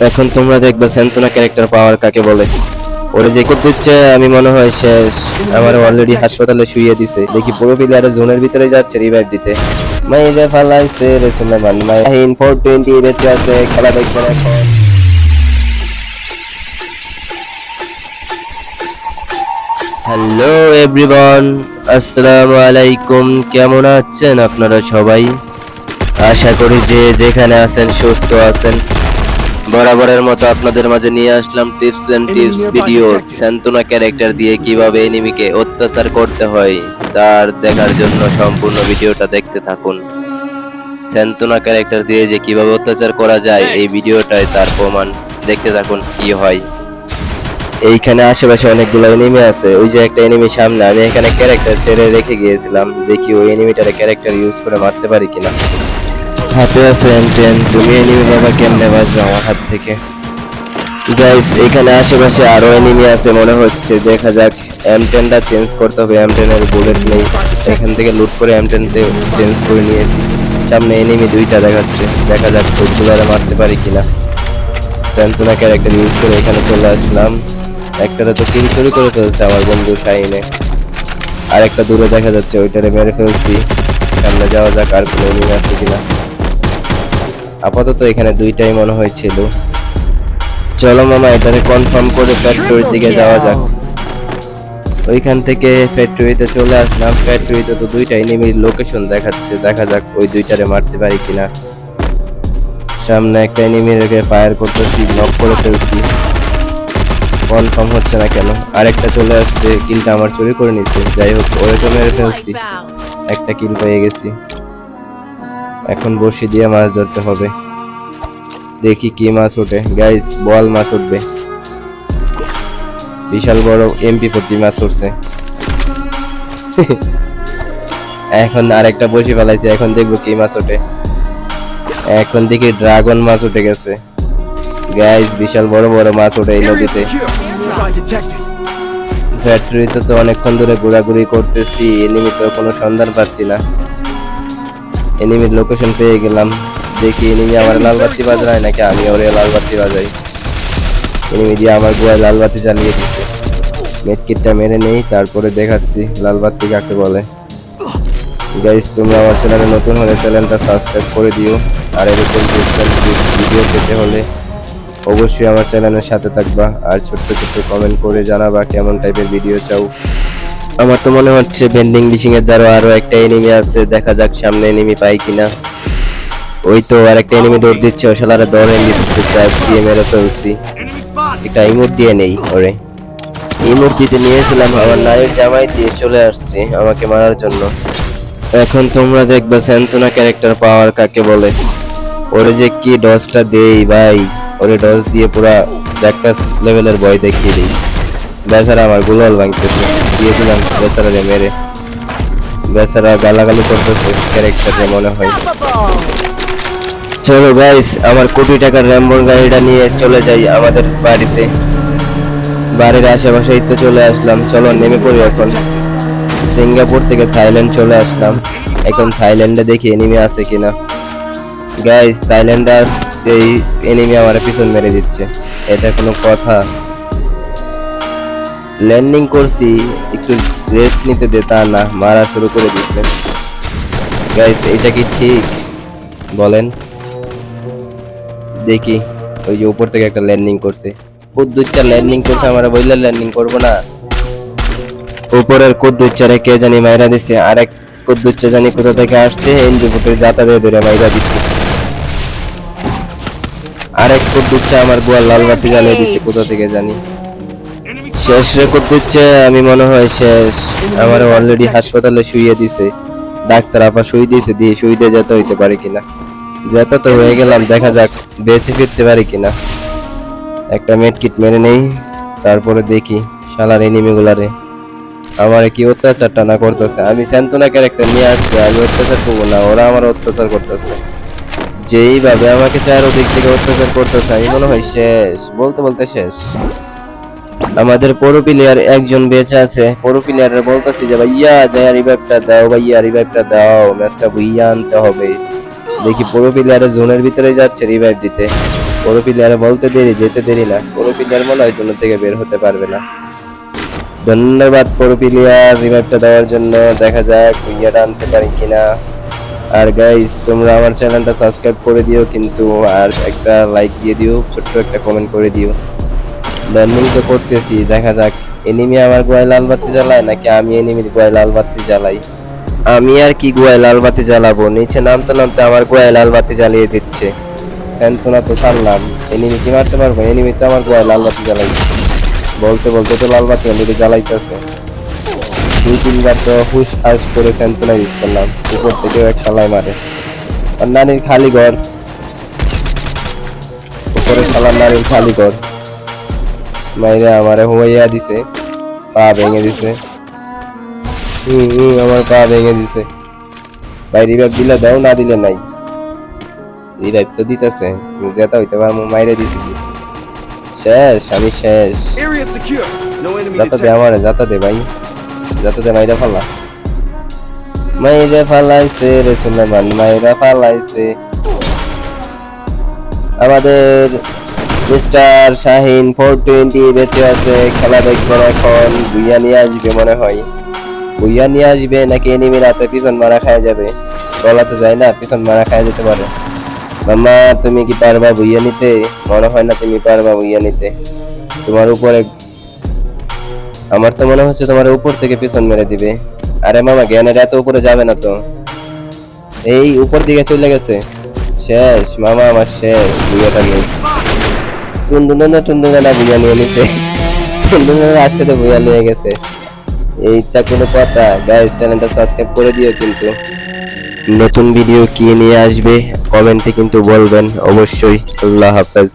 এখন তোমরা দেখবে স্যান্তনা ক্যারেক্টার পাওয়ার কাকে বলে। ওরে যে দিচ্ছে আমি মনে হয় শেষ। আমার অলরেডি হাসপাতালে শুইয়ে দিছে। দেখি পুরো প্লেয়ারের জোনের ভিতরে যাচ্ছে রিভাইভ দিতে। মাইরে ফালাইছে রে সুলেমান। মাইন 420 বেঁচে আছে, খেলা দেখবেন এখন। হ্যালো এভরিওয়ান, আসসালামু আলাইকুম। কেমন আছেন আপনারা সবাই? আশা করি যে যেখানে আছেন সুস্থ আছেন। বরাবরের মতো আপনাদের মাঝে নিয়ে আসলাম tips and tips video. Santana character দিয়ে কিভাবে এনিমিকে অত্যাচার করতে হয় তার দেখার জন্য সম্পূর্ণ ভিডিওটা দেখতে থাকুন। স্যান্তনা ক্যারেক্টার দিয়ে যে কিভাবে অত্যাচার করা যায় এই ভিডিওটায় তার প্রমাণ। দেখতে থাকুন কি হয়। এইখানে আশেপাশে অনেকগুলো এনিমি আছে। ওই যে একটা এনিমি সামনে, আমি এখানে ক্যারেক্টার ছেড়ে রেখে গিয়েছিলাম। দেখি ওই এনিমিটারে ক্যারেক্টার ইউজ করে মারতে পারি কিনা। হাতে আছে M10, তুমি এনিমি বাবা কেমনে বাঁচবে আমার হাত থেকে? গাইস এখানে আশেপাশে আরো এনিমি আছে মনে হচ্ছে, দেখা যাক। M10টা চেঞ্জ করতে হবে, M10 এর বুলেট নেই। এখান থেকে লুট করে M10 তে চেঞ্জ করে নিয়েছি। সামনে এনিমি দুইটা দেখাচ্ছে, দেখা যাক ওইগুলোরে মারতে পারি কিনা। স্যান্তনা ক্যারেক্টার ইউজ করে এখানে চলে আসলাম। একটারে তো কিল চুরি করে ফেলছে আমার বন্ধু শাহিনে, আর একটা দূরে দেখা যাচ্ছে, ওইটারে মেরে ফেলছি। সামনে যাওয়া যাক আর কোনো এনিমি আছে কিনা। আপাতত এখানে দুইটাই মনে হয়েছিল। চলো মামা এটারে কনফার্ম করে ফ্যাক্টরির দিকে যাওয়া যাক। ওইখান থেকে ফ্যাক্টরিতে চলে আসলাম। ফ্যাক্টরিতে তো দুইটা এনিমির লোকেশন দেখাচ্ছে, দেখা যাক ওই দুইটারে মারতে পারি কিনা। সামনে একটা এনিমির ফায়ার করতেছি, নক করে ফেলছি। কনফার্ম হচ্ছে না কেন। আরেকটা চলে আসছে, কিলটা আমার চুরি করে নিচ্ছে। যাই হোক ওরে তো মেরে ফেলছি, একটা কিল পেয়ে গেছি। এখন বসি দিয়ে মাছ ধরতে হবে। দেখি কি মাছ ওঠে। গাইস বল মাছ উঠবে। বিশাল বড় MP40 মাছ উঠছে। এখন আরেকটা বসি ফেলাইছে, এখন দেখবো কি মাছ ওঠে। এখন দেখি ড্রাগন মাছ উঠে গেছে। গাইস বিশাল বড় বড় মাছ ওঠে এই নদীতে। ফ্যাক্টরিতে তো অনেকক্ষণ ধরে ঘোরাঘুরি করতেছি, এনিমি তো কোনো সন্ধান পাচ্ছি না। এনিমির লোকেশন পেয়ে গেলাম। দেখি এনিমি আমার লাল বাতি বাজায় নাকি আমি ওরে লাল বাতি বাজাই। এনিমি দিয়ে আমার গোয়ায় লাল বাতি জ্বালিয়ে দিচ্ছে। মেডকিটটা মেরে নেই, তারপরে দেখাচ্ছি লাল বাতি কাকে বলে। গাইস তোমরা আমার চ্যানেলে নতুন হলে চ্যানেলটা সাবস্ক্রাইব করে দিও। আর এরকম ভিডিও পেতে হলে অবশ্যই আমার চ্যানেলের সাথে থাকবা। আর ছোট্ট ছোট্ট কমেন্ট করে জানাবা কেমন টাইপের ভিডিও চাও। আমার তো মনে হচ্ছে বেন্ডিং বিশিং এর দ্বারা আরো একটা এনিমি আছে, দেখা যাক সামনে এনিমি পাই কিনা। ওই তো আরেকটা এনিমি দৌড় দিচ্ছে, ও শালারে দৌড়ে দিয়ে মেরে ফেলছি। একটা ইমোট দিয়ে নেই ওরে। ইমোট দিতে নিয়েছিলাম, আমার নায়ের জামাই দিয়ে চলে আসছে আমাকে মারার জন্য। এখন তোমরা দেখবে স্যান্তনা ক্যারেক্টার পাওয়ার কাকে বলে। ওরে যে কি ডজটা দেই ভাই, ওরে ডজ দিয়ে পুরা জ্যাকটাস লেভেলের ভয় দেখিয়ে দিই। বেচারা আমার গুলাল ভাঙতেছে, দিয়েছিলাম বেচারারে মেরে। বেচারা গালাগালি করতেছে ক্যারেক্টারে মনে হয়। চলো গাইস আমার কোটি টাকার র্যাম্বোর গাড়িটা নিয়ে চলে যাই আমাদের বাড়িতে। বাড়ির আশেপাশেই তো চলে আসলাম, চলো নেমে পড়ি এখন। সিঙ্গাপুর থেকে থাইল্যান্ড চলে আসলাম। এখন থাইল্যান্ডে দেখি এনিমি আছে কিনা। গাইস থাইল্যান্ডে আসতেই এনিমি আমার পিছন মেরে দিচ্ছে, এটা কোনো কথা? ল্যান্ডিং করছি, একটু রেস্ট নিতে দে, তা না মারা শুরু করে দিচ্ছে। গাইস এটা কি ঠিক বলেন? দেখি ওই যে উপর থেকে একটা ল্যান্ডিং করছে। কুদ্দুচ্চা ল্যান্ডিং করছে, আমরা বইলে ল্যান্ডিং করব না। উপরের কুদ্দুচ্চারে কে জানি মাইরা দিচ্ছে, আরেক কুদ্দুচ্চা জানি কোথা থেকে আসছে, এনজিপুটের জাতা দিয়ে ধরে মাইরা দিচ্ছে। আরেক কুদ্দুচ্চা আমার গোয়াল লাল বাতি জ্বালিয়ে দিচ্ছে কোথা থেকে জানি। শেষ রে কুদ্দুচ্চা, আমি মনে হয় শেষ। আমার অলরেডি হাসপাতালে শুইয়ে দিছে, ডাক্তার আপা শুই দিয়েছে, দিয়ে শুই দিয়ে যেতে হইতে পারে কিনা। যেতে তো হয়ে গেলাম, দেখা যাক বেঁচে ফিরতে পারি কিনা। একটা মেডকিট মেরে নেই, তারপরে দেখি শালার এনিমিগুলারে আমার কি অত্যাচারটা না করতেছে। আমি স্যান্তনা ক্যারেক্টার নিয়ে আসছি, আমি অত্যাচার করবো না, ওরা আমার অত্যাচার করতেছে। যেইভাবে আমাকে চারদিক থেকে অত্যাচার করতেছে, আমি মনে হয় শেষ, বলতে বলতে শেষ। আমাদের পুরো প্লেয়ার একজন বেঁচে আছে। পুরো প্লেয়ারের বলতেছি যে ভাইয়া যায় রিভাইভটা দাও, ভাইয়া রিভাইভটা দাও, ম্যাচটা বুইয়া আনতে হবে। দেখি পুরো প্লেয়ারের জোনের ভিতরে যাচ্ছে রিভাইভ দিতে। পুরো প্লেয়ারে বলতে দেরি যেতে দেরি না, পুরো প্লেয়ার মনে হয় জন্য থেকে বের হতে পারবে না। ধন্যবাদ পুরো প্লেয়ার রিভাইভটা দেওয়ার জন্য। দেখা যাক ভুইয়াটা আনতে পারি কিনা। আর গাইস তোমরা আমার চ্যানেলটা সাবস্ক্রাইব করে দিও কিন্তু, আর একটা লাইক দিয়ে দিও, ছোট্ট একটা কমেন্ট করে দিও। লার্নিং তো করতেছি, দেখা যাক এনিমি আমার গোয়ায় লাল বাতি জ্বালায় নাকি আমি এনিমির গোয়ায় লাল বাতি জ্বালাই। আমি আর কি গোয়ায় লাল বাতি জ্বালাবো, নিচে নামতে নামতে আমার গোয়ায় লাল বাতি জ্বালিয়ে দিচ্ছে। স্যান্তনা তো ছাড়লাম, এনিমি কি মারতে পারবো? এনিমি তো আমার গোয়ায় লাল বাতি জ্বালাই, বলতে বলতে তো লাল বাতি অলরেডি জ্বালাইতেছে। 2-3 বার তো হুশ হাস করে স্যান্তনা ইউজ করলাম, উপর থেকেও এক শালাই মারে। আর নানির খালি ঘর, উপরে শালার নানির খালি ঘর মাইরে আমারে হুয়াইয়া দিছে, পা ভেঙে দিছে। আমার পা ভেঙে দিছে। ভাই রিভাইভ দিলে দাও, না দিলে নাই। রিভাইভ তো দিতেছে, জেতা হইতে পারবো, মাইরে দিছি কি শেষ, আমি শেষ। Area secure. No enemy যাতা দে detected. আমার, যাতা দে ভাই, যাতা দে, মাইরা ফালা, মাইরা ফালাইছে রে সুলেমান, মাইরা ফালাইছে। আমাদের মিস্টার শাহিন 420 বেঁচে আছে, খেলা দেখবেন এখন। ভুইয়া নিয়ে আসবে মনে হয়, ভুইয়া নিয়ে আসবে নাকি এনিমি রাতে পিছন মারা খায় যাবে, বলা তো যায় না, পিছন মারা খায় যেতে পারে। মামা তুমি কি পারবা ভুইয়া নিতে? মনে হয় না তুমি পারবা ভুইয়া নিতে। তোমার উপরে, আমার তো মনে হচ্ছে তোমার উপর থেকে পিছন মেরে দিবে। আরে মামা জ্ঞানের এত উপরে যাবে না তো, এই উপর দিকে চলে গেছে। শেষ মামা, আমার শেষ, ভুইয়াটা মিস। টুনটুনা ভুইয়া নিয়ে নিছে, টুনটুনা আসতে তো ভুইয়া নিয়ে গেছে। এইটা কোনো কথা? গাইস চ্যানেলটা সাবস্ক্রাইব করে দিও কিন্তু। নতুন ভিডিও কি নিয়ে আসবে কমেন্টে কিন্তু বলবেন অবশ্যই। আল্লাহ হাফেজ।